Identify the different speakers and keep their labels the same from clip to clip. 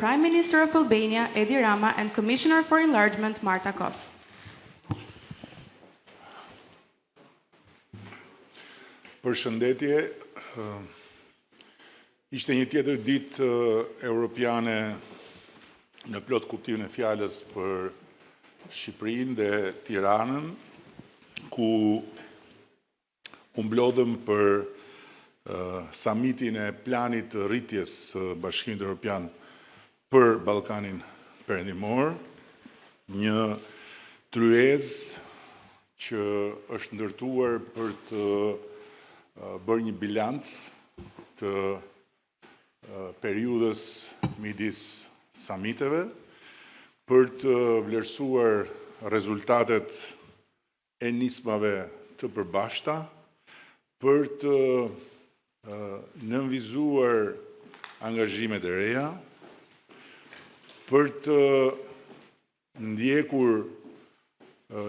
Speaker 1: Prime Minister of Albania, Edi Rama, and Commissioner for Enlargement, Marta Kos.
Speaker 2: Përshëndetje, ishte një tjetër ditë europiane në plot kuptimin e fjalës për Shqipërinë dhe Tiranën, ku u mblodhëm për summitin e planit të rritjes së Bashkimit Evropian për Ballkanin Perëndimor, një tryezë që është ndërtuar për të bërë një bilanc të periudhës midis summiteve, për të vlerësuar rezultatet e nismave të përbashkëta, për të nënvizuar angazhimet e reja, për të ndjekur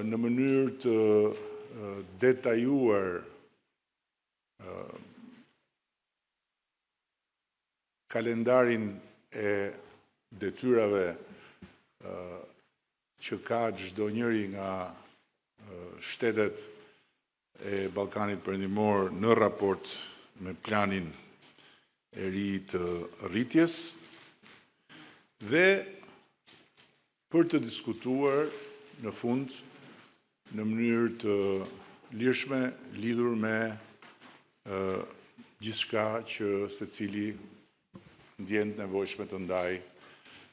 Speaker 2: në mënyrë të detajuar kalendarin e detyrave që ka çdo njëri nga shtetet e Ballkanit Perëndimor në raport me planin e ri të rritjes dhe për të diskutuar në fund në mënyrë të lirshme lidhur me gjithçka që secili ndjen nevojshme të ndaj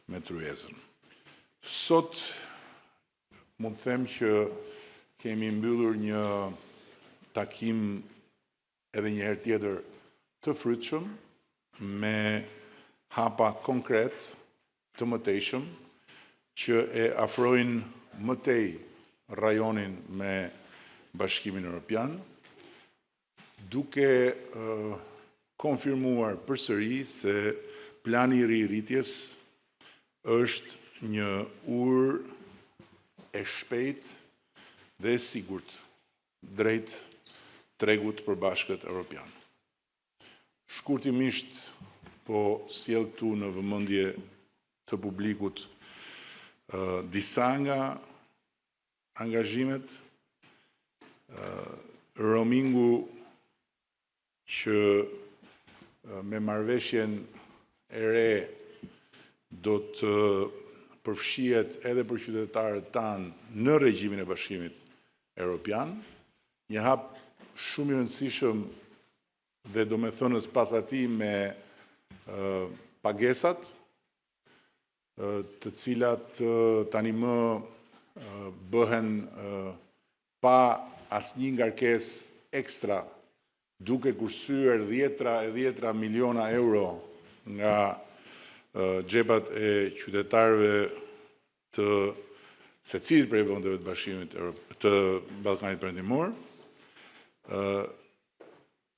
Speaker 2: me tryezën. Sot mund të them që kemi mbyllur një takim edhe një herë tjetër të frytshëm me hapa konkret të mëtejshëm që e afrojnë më tej rajonin me Bashkimin Evropian, duke konfirmuar përsëri se plani i rirritjes është një urë e shpejt dhe e sigurt drejt tregut përbashkët evropian. Shkurtimisht po sjell këtu në vëmendje të publikut disa nga angazhimet, roamingu që me marrëveshjen e re do të përfshihet edhe për qytetarët tanë në regjimin e Bashkimit Evropian, një hap shumë i rëndësishëm dhe domethënës pas atij me pagesat, të cilat tani më bëhen pa asnjë ngarkesë ekstra, duke kursyer dhjetra miliona euro nga xhepat e qytetarëve të secilit prej vendeve të Bashkimit të Ballkanit Perëndimor.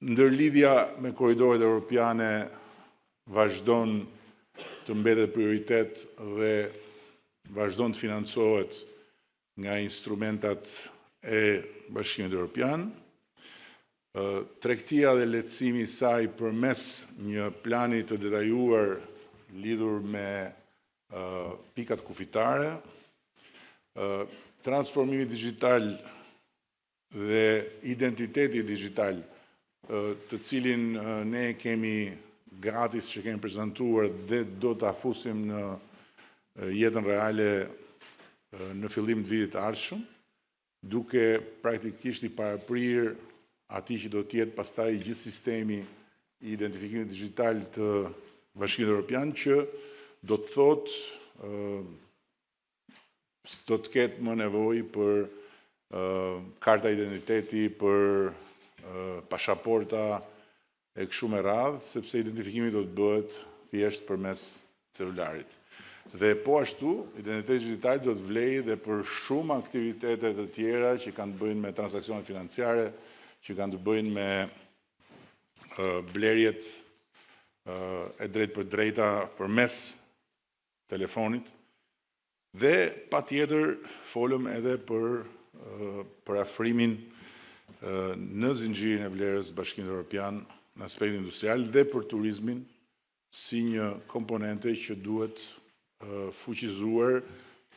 Speaker 2: Ndërlidhja me korridoret europiane vazhdon të mbetet prioritet dhe vazhdon të financohet nga instrumentat e Bashkimit Evropian. Tregtia dhe lehtësimi i saj përmes një plani të detajuar lidhur me pikat kufitare, transformimi digjital dhe identiteti digjital, të cilin ne kemi gratis që kemi prezantuar dhe do ta fusim në jetën reale në fillim të vitit të ardhshëm, duke praktikisht i paraprirë atij që do të jetë pastaj gjithë sistemi i identifikimit digjital të Bashkimit Evropian, që do të thotë do të ketë më nevojë për karta identiteti, për pasaporta e kështu me radhë, sepse identifikimi do të bëhet thjesht përmes celularit. Dhe po ashtu, identiteti digital do të vlejë dhe për shumë aktivitete të tjera që kanë të bëjnë me transakcione financiare, që kanë të bëjnë me blerjet e drejt për drejta përmes telefonit, dhe patjetër folëm edhe për afrimin në zinxhirin e vlerës Bashkimit Evropian në aspektin industrial dhe për turizmin si një komponente që duhet fuqizuar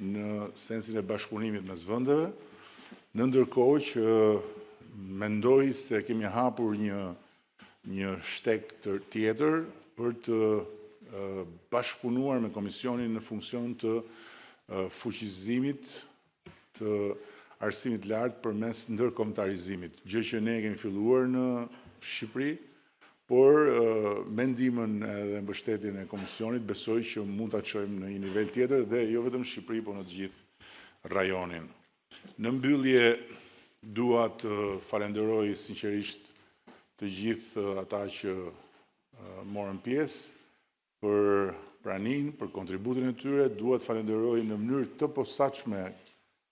Speaker 2: në sensin e bashkëpunimit mes vendeve, në ndërkohë që mendoj se kemi hapur një shtek tjetër për të bashkëpunuar me Komisionin në funksion të fuqizimit të arsimit lartë përmes ndërkombëtarizimit, gjë që ne kemi filluar në Shqipëri, por me ndihmën edhe mbështetjen e Komisionit besoj që mund ta çojmë në një nivel tjetër dhe jo vetëm Shqipëri, por në të gjithë rajonin. Në mbyllje dua të falenderoj sinqerisht të gjithë ata që morën pjesë për praninë, për kontributin e tyre. Dua të falenderoj në mënyrë të posaçme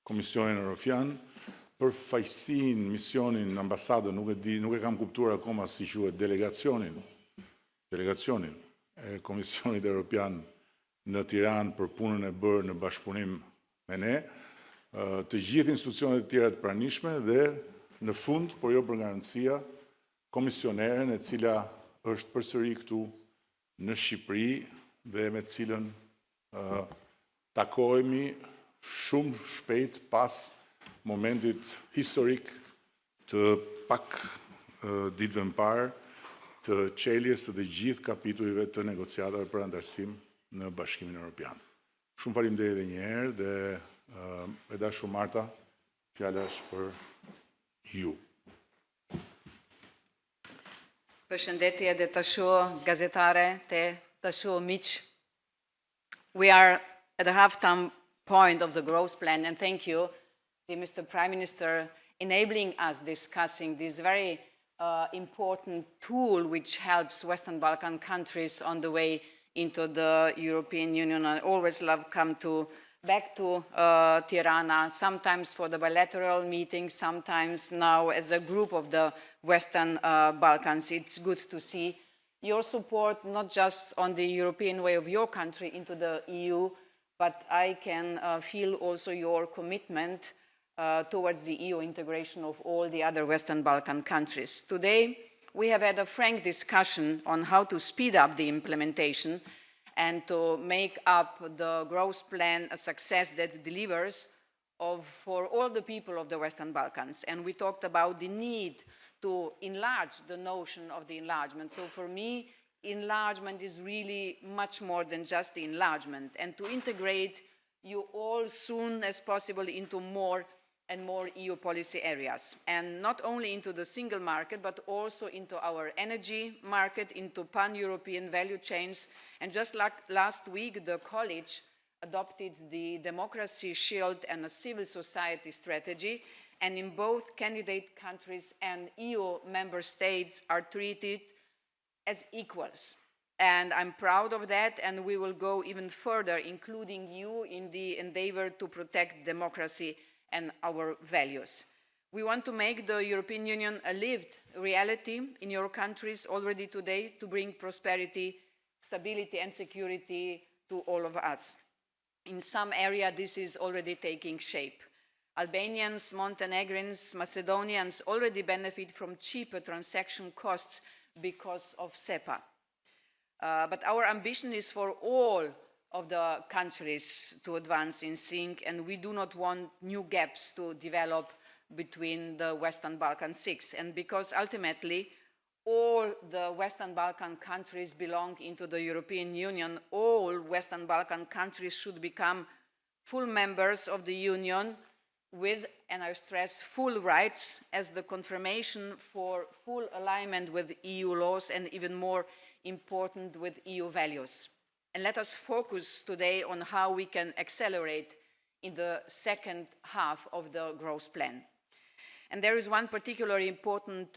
Speaker 2: Komisionin Europian për faqësinë, misionin, ambasadën, nuk e kam kuptuar akoma si quhet delegacionin e Komisionit Europian në Tiranë për punën e bërë në bashkëpunim me ne, të gjithë institucionet e tjera të pranishme dhe në fund, por jo për garancia, komisioneren e cila është përsëri këtu në Shqipëri dhe me cilën takohemi shumë shpejt pas momentit historik të pak ditëve më parë të çeljes të gjithë kapitujve të negociatave për antarësim në Bashkimin Evropian. Shumë faleminderit edhe një herë dhe e dashur Marta, fjala është për ju.
Speaker 3: Përshëndetje dhe të shoh gazetare të shoh miq. We are at the half-time point of the growth plan, and thank you, Mr. Prime Minister, enabling us discussing this very important tool which helps Western Balkan countries on the way into the European Union. I always love come back to Tirana, sometimes for the bilateral meetings, sometimes now as a group of the Western Balkans. It's good to see your support, not just on the European way of your country into the EU, but I can feel also your commitment towards the EU integration of all the other Western Balkan countries. Today, we have had a frank discussion on how to speed up the implementation and to make up the growth plan a success that delivers for all the people of the Western Balkans. And we talked about the need to enlarge the notion of the enlargement. So for me, enlargement is really much more than just the enlargement, and to integrate you all soon as possible into more and more EU policy areas, and not only into the single market, but also into our energy market, into pan-European value chains. And just like last week, the college adopted the Democracy Shield and a civil society strategy, and in both candidate countries and EU member states are treated as equals. And I'm proud of that, and we will go even further, including you in the endeavor to protect democracy and our values. We want to make the European Union a lived reality in your countries already today to bring prosperity, stability and security to all of us. In some area, this is already taking shape. Albanians, Montenegrins, Macedonians already benefit from cheaper transaction costs because of SEPA. But our ambition is for all of the countries to advance in sync, and we do not want new gaps to develop between the Western Balkan six. And because ultimately all the Western Balkan countries belong into the European Union, all Western Balkan countries should become full members of the Union with, and I stress, full rights as the confirmation for full alignment with EU laws and even more important with EU values. And let us focus today on how we can accelerate in the second half of the growth plan. And there is one particularly important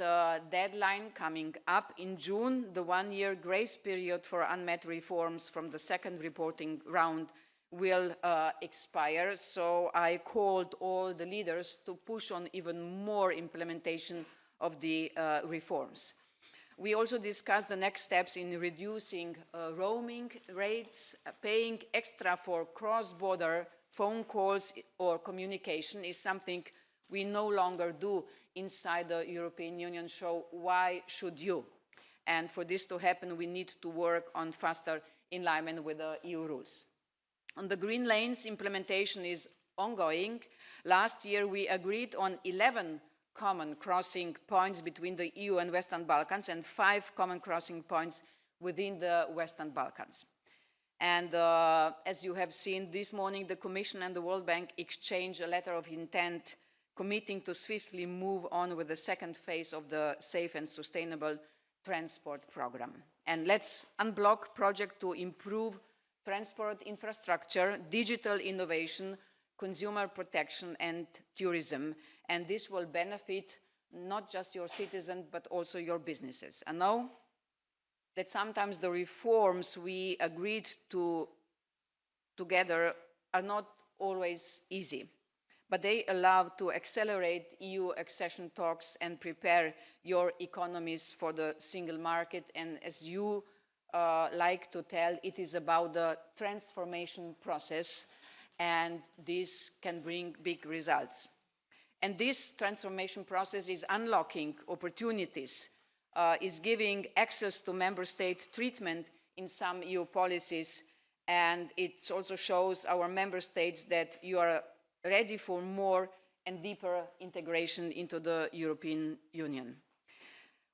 Speaker 3: deadline coming up in June. The one-year grace period for unmet reforms from the second reporting round will expire. So I called all the leaders to push on even more implementation of the reforms. We also discussed the next steps in reducing roaming rates. Paying extra for cross-border phone calls or communication is something we no longer do inside the European Union, so why should you? And for this to happen, we need to work on faster alignment with the EU rules. On the green lanes, implementation is ongoing. Last year, we agreed on 11 common crossing points between the EU and Western Balkans and 5 common crossing points within the Western Balkans. And as you have seen this morning, the Commission and the World Bank exchanged a letter of intent committing to swiftly move on with the second phase of the Safe and Sustainable Transport Program. And let's unblock projects to improve transport infrastructure, digital innovation, consumer protection and tourism. And this will benefit not just your citizens, but also your businesses. And now that sometimes the reforms we agreed to together are not always easy, but they allow to accelerate EU accession talks and prepare your economies for the single market. And as you like to tell, it is about the transformation process, and this can bring big results. And this transformation process is unlocking opportunities, is giving access to member state treatment in some EU policies, and it also shows our member states that you are ready for more and deeper integration into the European Union.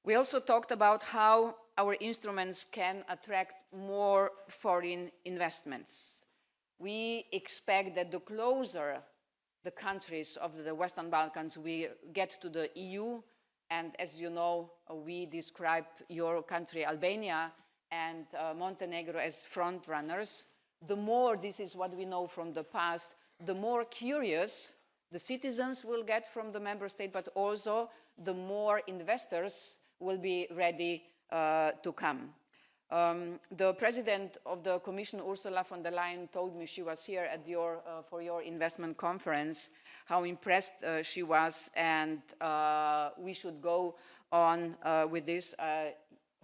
Speaker 3: We also talked about how our instruments can attract more foreign investments. We expect that the closer the countries of the Western Balkans we get to the EU, and as you know, we describe your country, Albania, and Montenegro as front runners, the more, this is what we know from the past, the more curious the citizens will get from the member state, but also the more investors will be ready to come. The President of the Commission, Ursula von der Leyen, told me, she was here at for your investment conference, how impressed she was, and we should go on with this. I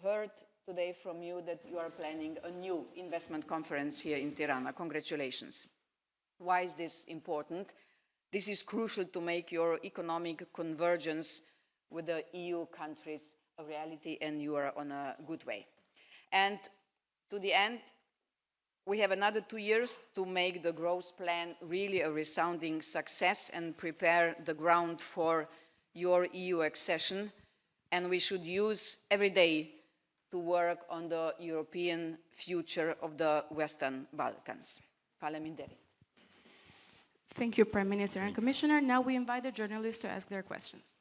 Speaker 3: heard today from you that you are planning a new investment conference here in Tirana. Congratulations. Why is this important? This is crucial to make your economic convergence with the EU countries a reality, and you are on a good way. And to the end, we have another 2 years to make the growth plan really a resounding success and prepare the ground for your EU accession. And we should use every day to work on the European future of the Western Balkans. Faleminderit.
Speaker 1: Thank you, Prime Minister and Commissioner. Now we invite the journalists to ask their questions.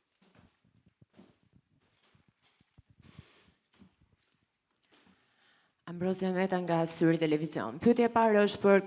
Speaker 4: Ambrosio Meta nga Syri Televizion. Pyetja e parë është për